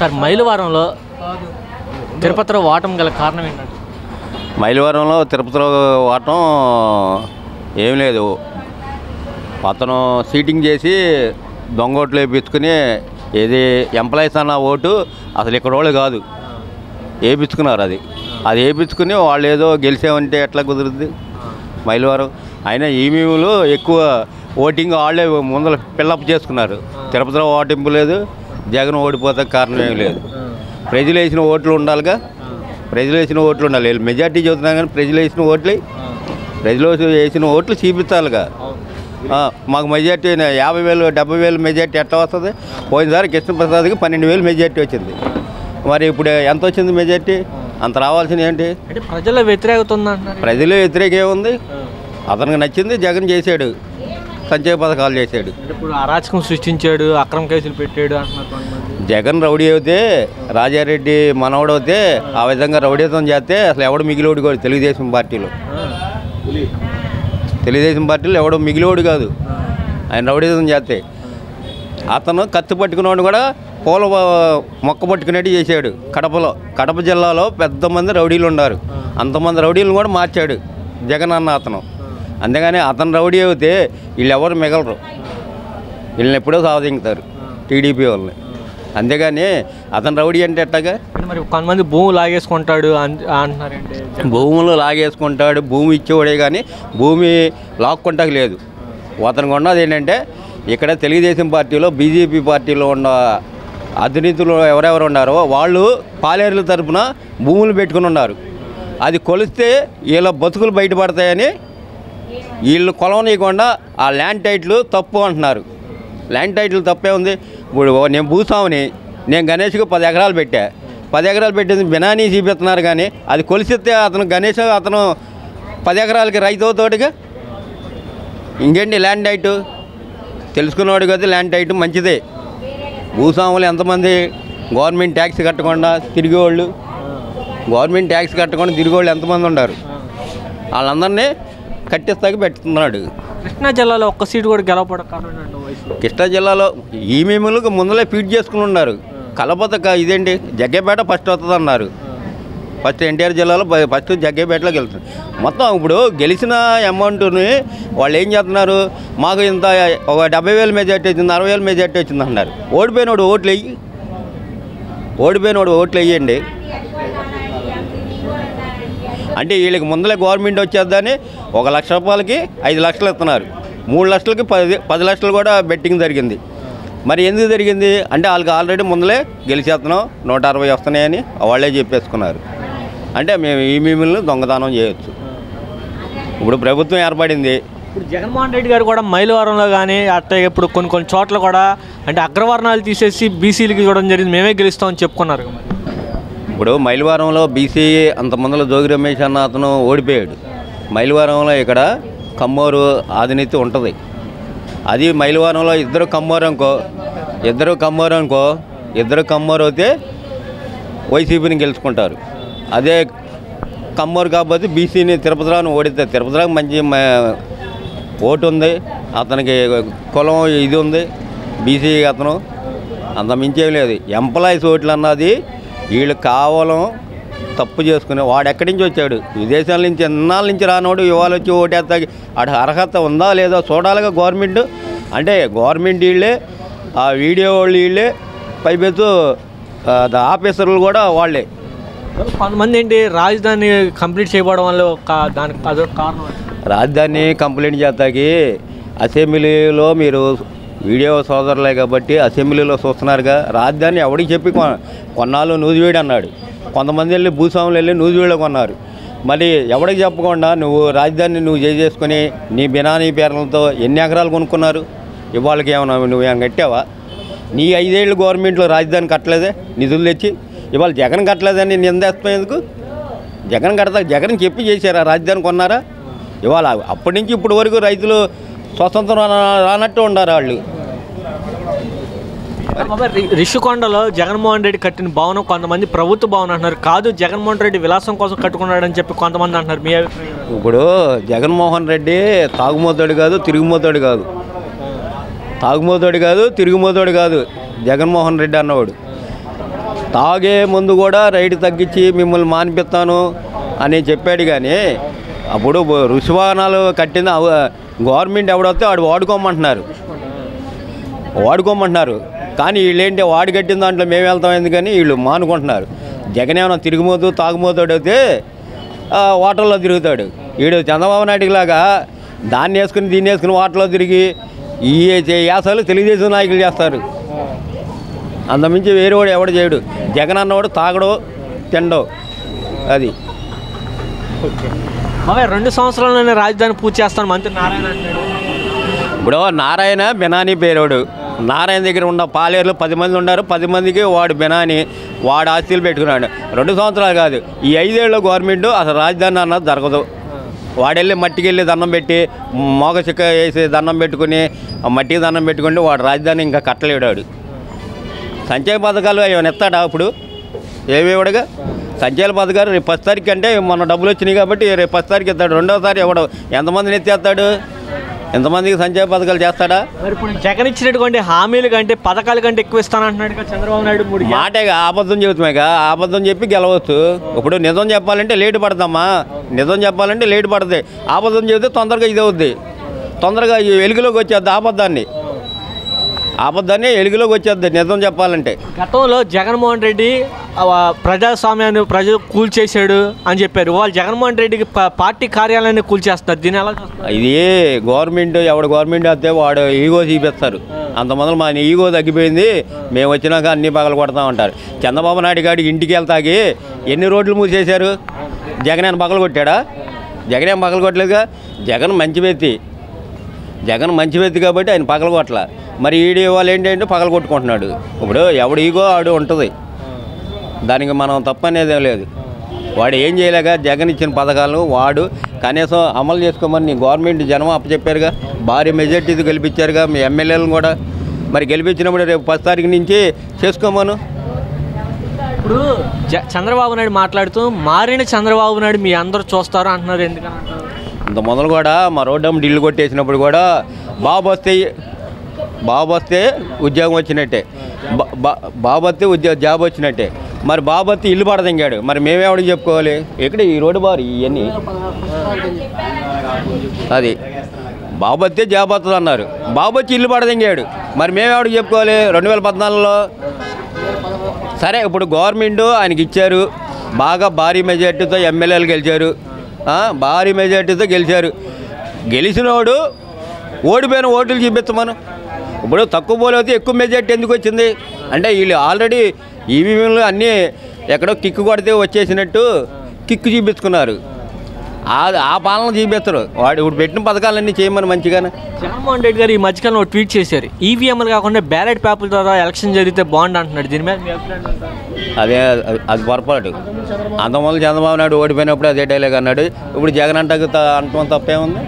Sir మైలవరంలో తిరుపతిలో ఓటమి గల కారణం ఏంటంటే? మైలవరంలో తిరుపతిలో ఓటం ఏం లేదు. అతను సీటింగ్ చేసి దొంగ ఓట్లు వేయించుకుని ఏది ఎంప్లాయీస్ అన్న ఓటు అసలు ఇక్కడ వాళ్ళు కాదు వేయించుకున్నారు. అది వేయించుకుని వాళ్ళు ఏదో గెలిచామంటే ఎట్లా కుదురుద్ది మైలవరం? అయినా ఈవీఎంలు ఎక్కువ ఓటింగ్ వాళ్ళే ముందర పిల్లప్ చేసుకున్నారు. తిరుపతిలో ఓటింపు లేదు, జగన్ ఓడిపోతే కారణం ఏం లేదు. ప్రజలు వేసిన ఓట్లు ఉండాలిగా, ప్రజలు వేసిన ఓట్లు ఉండాలి. మెజార్టీ చెబుతున్నాం కానీ ప్రజలు వేసిన ఓట్లు చూపించాలిగా. మాకు మెజార్టీ 50,000 70,000 మెజార్టీ ఎట్లా వస్తుంది? పోయినసారి కృష్ణప్రసాద్కి 12,000 మెజార్టీ వచ్చింది. మరి ఇప్పుడు ఎంత వచ్చింది మెజార్టీ? అంత రావాల్సింది ఏంటి? అంటే ప్రజల వ్యతిరేకత ఉందంటున్నారు. ప్రజలు వ్యతిరేకం ఏముంది? అతనికి నచ్చింది జగన్ చేశాడు, సంక్షేమ పథకాలు చేశాడు. ఇప్పుడు అరాచకం సృష్టించాడు, అక్రమ కేసులు పెట్టాడు అంటున్నారు. జగన్ రౌడీ అయితే, రాజారెడ్డి మనవడు అయితే ఆ విధంగా రౌడీతం చేస్తే అసలు ఎవడు మిగిలిోడు కాదు. తెలుగుదేశం పార్టీలో ఎవడో మిగిలిోడు కాదు. ఆయన రౌడీతం చేస్తే అతను కత్తి పట్టుకున్నవాడు కూడా పూల మొక్క పట్టుకునేట్టు చేశాడు. కడప జిల్లాలో పెద్ద మంది రౌడీలు ఉన్నారు. అంతమంది రౌడీలను కూడా మార్చాడు జగన్ అన్న అతను. అంతేగాని అతను రౌడీ అయితే వీళ్ళు ఎవరు మిగలరు, వీళ్ళని ఎప్పుడో సాధించుతారు టీడీపీ వాళ్ళని. అంతేగాని అతను రౌడీ అంటే ఎట్టగా? మరి కొంతమంది భూములు లాగేసుకుంటాడు అంటున్నారంటే. భూములు లాగేసుకుంటాడు, భూమి ఇచ్చేవాడే కానీ భూమి లాక్కుంటాక లేదు. అతనికి ఉన్నది ఏంటంటే ఇక్కడ తెలుగుదేశం పార్టీలో బీజేపీ పార్టీలో ఉన్న అధినేతలు ఎవరెవరు ఉన్నారో వాళ్ళు పాలేరుల తరఫున భూములు పెట్టుకుని ఉన్నారు. అది కొలిస్తే వీళ్ళ బతుకులు బయటపడతాయని వీళ్ళు కొలవనీయకుండా ఆ ల్యాండ్ టైటిల్ తప్పు అంటున్నారు. ల్యాండ్ టైటిల్ తప్పే ఉంది. ఇప్పుడు నేను భూస్వామిని, నేను గణేష్కి 10 ఎకరాలు పెట్టా. 10 ఎకరాలు పెట్టేది బినానీ చూపిస్తున్నారు కానీ అది కొలిసిస్తే అతను గణేష్ 10 ఎకరాలకి రైతు అవుతాడుగా. ఇంకేంటి ల్యాండ్ టైటు తెలుసుకున్నవాడు కదా. ల్యాండ్ టైటు మంచిదే. భూస్వాములు ఎంతమంది గవర్నమెంట్ ట్యాక్స్ కట్టకుండా తిరిగేవాళ్ళు, ఎంతమంది ఉన్నారు? వాళ్ళందరినీ కట్టిస్తాకి పెట్టుతున్నాడు. కృష్ణా జిల్లాలో ఒక్క సీటు కూడా గెలవపడ కారణం. కృష్ణా జిల్లాలో ఈమెములకు ముందలే ఫీడ్ చేసుకుని ఉన్నారు. కలపత ఇదేంటి జగ్గేపేట ఫస్ట్ వస్తుంది అన్నారు. ఫస్ట్ ఎన్టీఆర్ జిల్లాలో ఫస్ట్ జగ్గేపేటలోకి వెళ్తుంది. మొత్తం ఇప్పుడు గెలిచిన అమౌంట్ని వాళ్ళు ఏం చేస్తున్నారు? మాకు ఇంత ఒక 70,000 మెజార్టీ వచ్చింది, 60,000 మెజార్టీ వచ్చింది అంటున్నారు. ఓడిపోయినోడు ఓట్లు వేయండి. అంటే వీళ్ళకి ముందలే గవర్నమెంట్ వచ్చేద్దని 1 లక్ష రూపాయలకి 5 లక్షలు ఇస్తున్నారు. 3 లక్షలకి 10 లక్షలు కూడా బెట్టింగ్ జరిగింది. మరి ఎందుకు జరిగింది అంటే వాళ్ళకి ఆల్రెడీ ముందలే గెలిచేస్తున్నాం 160 వస్తున్నాయని వాళ్ళే చెప్పేసుకున్నారు. అంటే మేము ఈ మిమ్మల్ని దొంగతనం చేయొచ్చు. ఇప్పుడు ప్రభుత్వం ఏర్పడింది. ఇప్పుడు జగన్మోహన్ రెడ్డి గారు కూడా మైలవరంలో కానీ అట్లా ఇప్పుడు కొన్ని చోట్ల కూడా అంటే అగ్రవర్ణాలు తీసేసి బీసీలకి చూడడం జరిగింది, మేమే గెలుస్తామని చెప్పుకున్నారు. ఇప్పుడు మైలవరంలో బీసీ అంతమందిలో జోగి రమేష్ అన్న అతను ఓడిపోయాడు. మైలవరంలో ఇక్కడ కమ్మోరు ఆదినీతి ఉంటుంది. అది మైలవరంలో ఇద్దరు కమ్మోరు అయితే వైసీపీని గెలుచుకుంటారు. అదే కమ్మోరు కాబట్టి బీసీని తిరుపతిరావుని ఓడితే తిరుపతిరావు మంచి ఓటు ఉంది, అతనికి కులం ఇది ఉంది, బీసీ అతను అంత మించేం లేదు. ఎంప్లాయీస్ ఓట్లు అన్నది వీళ్ళు కావాలం తప్పు చేసుకుని వాడు ఎక్కడి నుంచి వచ్చాడు? విదేశాల నుంచి ఎన్నాళ్ళ నుంచి రానోడు ఇవాళ వచ్చి ఓటేస్తాకి అటు అర్హత ఉందా లేదా చూడాలిగా గవర్నమెంట్. అంటే గవర్నమెంట్ వీళ్ళే, ఆ వీడియో వాళ్ళు వీళ్ళే, పైపెత్తు ఆఫీసర్లు కూడా వాళ్ళే. కొంతమంది ఏంటి రాజధాని కంప్లీట్ చేయబడడం వల్ల దానికి అదొక కారణం. రాజధాని కంప్లీట్ చేస్తాకి అసెంబ్లీలో మీరు వీడియో సోదరులే కాబట్టి అసెంబ్లీలో చూస్తున్నారుగా. రాజధాని ఎవడికి చెప్పి కొన్నాళ్ళు నూజివీడు అన్నాడు. కొంతమంది వెళ్ళి భూస్వాములు వెళ్ళి నూజివీడులో కొన్నారు. మరి ఎవడికి చెప్పకుండా నువ్వు రాజధాని చేసుకొని నీ బినానీ పేర్లతో ఎన్ని ఎకరాలు కొనుక్కున్నారు? ఇవాళకి ఏమన్నా నువ్వు ఏమైనా కట్టావా? నీ 5 ఏళ్ళు గవర్నమెంట్లో రాజధాని కట్టలేదే నిధులు తెచ్చి. ఇవాళ జగన్ కట్టలేదని నిందేస్తున్నందుకు జగన్ చెప్పి చేశారా? రాజధాని కొన్నారా? ఇవాళ అప్పటి నుంచి ఇప్పటి వరకు రైతులు స్వతంత్రం రానట్టు ఉండారు వాళ్ళు. రిషికొండలో జగన్మోహన్ రెడ్డి కట్టిన భవనం కొంతమంది ప్రభుత్వ భవనం అంటున్నారు. కాదు, జగన్మోహన్ రెడ్డి విలాసం కోసం కట్టుకున్నాడని చెప్పి కొంతమంది అంటున్నారు. మీ ఇప్పుడు జగన్మోహన్ రెడ్డి తాగుమోతాడు కాదు, తిరుగుమోతాడు కాదు జగన్మోహన్ రెడ్డి అన్నవాడు. తాగే ముందు కూడా రేటు తగ్గించి మిమ్మల్ని మానిపిస్తాను అని చెప్పాడు. కానీ అప్పుడు రుసువాహనాలు కట్టిన గవర్నమెంట్ ఎవడొస్తే వాడు వాడుకోమంటున్నారు. కానీ వీళ్ళు ఏంటి వాడు కట్టిన దాంట్లో మేము వెళ్తాం ఎందుకని వీళ్ళు మానుకుంటున్నారు. జగన్ ఏమైనా తిరుగుమోతూ తాగుమోతాడు అయితే ఓటర్లో తిరుగుతాడు. వీడు చంద్రబాబు నాయుడు లాగా దాన్ని వేసుకుని దీన్ని వేసుకుని ఓటర్లో తిరిగి ఈ యాసలు తెలుగుదేశం నాయకులు చేస్తారు. అంతమించి వేరే వాడు ఎవడు చేయడు. జగన్ అన్నవాడు తాగడో తిండో అది. బాబాయ్ 2 సంవత్సరాల్లోనే రాజధాని పూర్తి చేస్తాను మంత్రి నారాయణ అంటాడు. ఇప్పుడు నారాయణ బెనానీ పేరోడు. నారాయణ దగ్గర ఉన్న పాలేరులో 10 మంది ఉన్నారు. 10 మందికి వాడు బెనానీ, వాడు ఆస్తులు పెట్టుకున్నాడు. 2 సంవత్సరాలు కాదు, ఈ 5 ఏళ్ళ గవర్నమెంట్ అసలు రాజధాని అన్నది జరగదు. వాడెళ్ళి మట్టికి వెళ్ళి దండం పెట్టి మోగ చిక్క వేసి దండం పెట్టుకుని మట్టికి దండం పెట్టుకుంటే వాడు రాజధాని ఇంకా కట్టలేడు. వాడు సంక్షేమ పథకాలు ఏమైనా ఎత్తాడా? అప్పుడు ఏమేవాడుగా సంక్షేమ పథకాలు రేపు 10 తారీఖు అంటే మొన్న డబ్బులు వచ్చినాయి కాబట్టి రేపు 10 తారీఖు ఎత్తాడు. 2వ తారీఖు ఎవడు ఎంతమందిని ఎత్తేస్తాడు? ఎంతమందికి సంక్షేమ పథకాలు చేస్తాడా? మరి ఇప్పుడు జగన్ ఇచ్చినటువంటి హామీల కంటే పథకాల కంటే ఎక్కువ ఇస్తానంటున్నాడు కదా చంద్రబాబు నాయుడు. 3 మాటేగా అబద్ధం చెబుతామేగా, అబద్ధం చెప్పి గెలవచ్చు. ఇప్పుడు నిజం చెప్పాలంటే లేటు పడదమ్మా. నిజం చెప్పాలంటే లేటు పడుతుంది. అబద్ధం చెబితే తొందరగా ఇది అవుద్ది. తొందరగా వెలుగులోకి వచ్చేద్ది అబద్ధాన్ని వెలుగులోకి వచ్చేద్ది నిజం చెప్పాలంటే. గతంలో జగన్మోహన్ రెడ్డి ప్రజాస్వామ్యాన్ని ప్రజలు కూల్చేశాడు అని చెప్పారు. వాళ్ళు జగన్మోహన్ రెడ్డికి పార్టీ కార్యాలయాన్ని కూల్చేస్తారు. దీని ఎలా చూస్తారు? ఇది గవర్నమెంట్ గవర్నమెంట్ వస్తే వాడు ఈగో చూపిస్తారు. అంతమంది మా ఈగో తగ్గిపోయింది, మేము వచ్చినాక అన్నీ పగలు కొడతామంటారు. చంద్రబాబు నాయుడు గారికి ఇంటికి వెళ్తాకి ఎన్ని రోడ్లు మూసేశారు? జగన్ ఆయన పగలు కొట్టాడా? జగన్ ఏం పగలు కొట్టలేదుగా. జగన్ మంచి వ్యక్తి కాబట్టి ఆయన పగలు కొట్టలా. మరి ఈడీ వాళ్ళు ఏంటంటే పగలు కొట్టుకుంటున్నాడు. ఇప్పుడు ఎవడు ఈగో ఆడు ఉంటుంది, దానికి మనం తప్పనేదే లేదు. వాడు ఏం చేయలేక జగన్ ఇచ్చిన పథకాలను వాడు కనీసం అమలు చేసుకోమని గవర్నమెంట్ జనం అప్పచెప్పారుగా. భారీ మెజార్టీతో గెలిపించారుగా మీ ఎమ్మెల్యేలను కూడా. మరి గెలిపించినప్పుడు రేపు 10 తారీఖు నుంచి చేసుకోమను. ఇప్పుడు చంద్రబాబు నాయుడు మాట్లాడుతూ మారిన చంద్రబాబు నాయుడు మీ అందరూ చూస్తారు అంటున్నారు. ఎందుకంటే ఇంత మొదలు కూడా మా రోడ్డమ్మ ఢిల్లు కొట్టేసినప్పుడు కూడా బాబు వస్తే ఉద్యోగం వచ్చినట్టే, బాబు వస్తే జాబ్ వచ్చినట్టే. మరి బాబు వస్తే ఇల్లు పడదంగాడు. మరి మేమేవాడికి చెప్పుకోవాలి? ఇక్కడ ఈ రోడ్డు బారు ఇవన్నీ అది బాబు వస్తే జాబ్ వస్తుంది అన్నారు. బాబు వచ్చి ఇల్లు పడదంగాడు. మరి మేమేవాడికి చెప్పుకోవాలి? 2014లో సరే ఇప్పుడు గవర్నమెంట్ ఆయనకి ఇచ్చారు. బాగా భారీ మెజార్టీతో ఎమ్మెల్యేలు గెలిచారు. భారీ మెజార్టీతో గెలిచినోడు ఓడిపోయిన ఓట్లు చూపించమను. ఇప్పుడు తక్కువ పోలైతే ఎక్కువ మెజార్టీ ఎందుకు వచ్చింది అంటే వీళ్ళు ఆల్రెడీ ఈవీఎంలు అన్నీ ఎక్కడో కిక్కు కొడితే వచ్చేసినట్టు కిక్కు చూపించుకున్నారు. ఆ పాలన చూపిస్తారు. వాడు ఇప్పుడు పెట్టిన పథకాలన్నీ చేయమని మంచిగానే. జగన్మోహన్ రెడ్డి గారు ఈ మధ్యకాలంలో ట్వీట్ చేశారు, ఈవీఎంలు కాకుండా బ్యాలెట్ పేపర్ ద్వారా ఎలక్షన్ జరిగితే బాగుండు అంటున్నాడు. దీని మీద అది పొరపాటు. అంతమంది చంద్రబాబు నాయుడు ఓడిపోయినప్పుడు అదే డైలాగ్ అన్నాడు. ఇప్పుడు జగన్ అంటాం తప్పేముంది?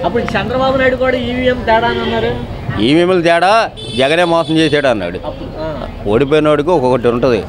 అప్పుడు చంద్రబాబు నాయుడు కూడా ఈవీఎం తేడా అని అన్నారు. ఈవీఎంలు తేడా జగనే మోసం చేశాడు అన్నాడు. ఓడిపోయినోడికి ఒక్కొక్కటి ఉంటుంది.